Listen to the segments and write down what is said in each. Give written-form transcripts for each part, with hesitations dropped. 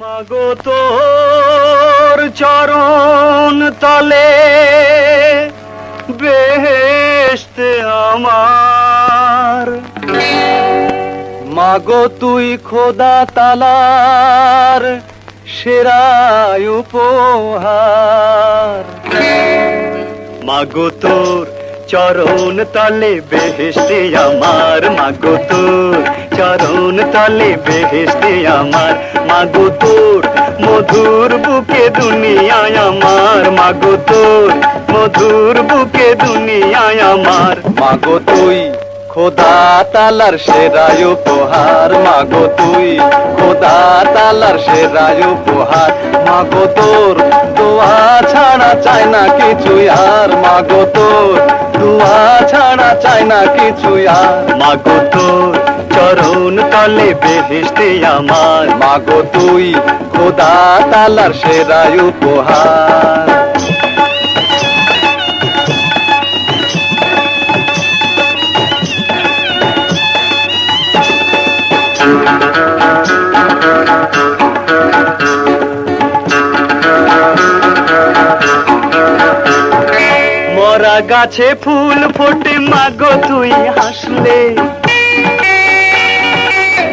মাগো তোর চরণ তলে বেহেশতে আমার, মাগো তুই খোদা তালার সেরা উপহার। মাগো তোর চরণ তলে বেহেশতে আমার, মাগো তোর চরণ তলে বেহেশতে আমার, মাগো তোর মধুর বুকে দুনিয়ায় আমার, মাগো তোর মধুর বুকে দুনিয়ায় আমার। মাগো তুই খোদা তালার সেরা উপহার, মাগো তুই খোদা তালার সেরা উপহার, মাগো তোর দোয়া ছাড়া চায় না কিছু আর, মাগো তোর দোয়া ছাড়া চায় না কিছু আর। মাগো তোর চরণ তলে বেহেশতে আমার, মাগো তুই খোদা তালার সেরা উপহার। মরা গাছে ফুল ফোটে মাগো তুই হাসলে,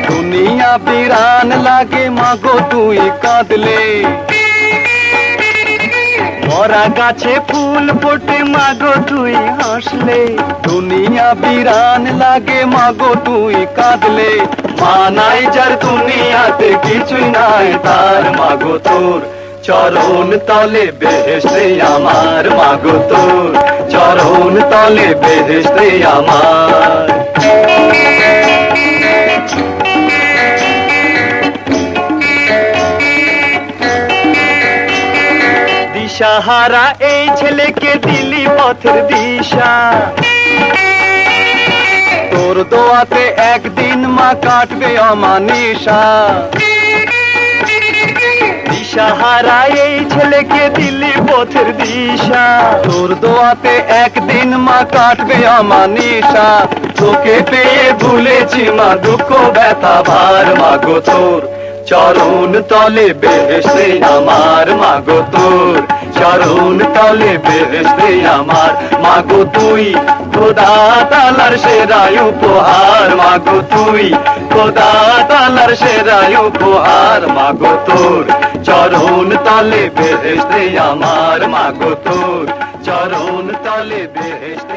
দুনিয়া বিরান লাগে মাগো তুই কাঁদলে। মরা গাছে ফুল ফোটে মাগো তুই হাসলে, দুনিয়া বিরান লাগে মাগো তুই কাঁদলে। মানাই যার দুনিয়াতে কিছুই নাই তার, মাগো তোর চরণ তলে বেহেশতে আমার, মাগো তোর চরণ তলে বেহেশতে আমার। দিশাহারা এই ছেলেকে দিলি পথের দিশা, তোর দোয়াতে একদিন মা কাটবে অমানিসা। দিশাহারা এই ছেলেকে দিলি পথের দিশা, তোর দোয়াতে একদিন মা কাটবে অমানিসা। তোকে পেয়ে ভুলেছি মা দুঃখ ব্যথা ভার, মাগো তোর চরণ তলে বেহেশতে আমার, মাগো তোর চরণ তলে বেহেশতে আমার। মাগো তুই খোদা তালার সেরা উপহার, মাগো তুই খোদা তালার সেরা উপহার, মাগো তোর চরণ তলে বেহেশতে আমার, মাগো তোর চরণ তলে বেহেশতে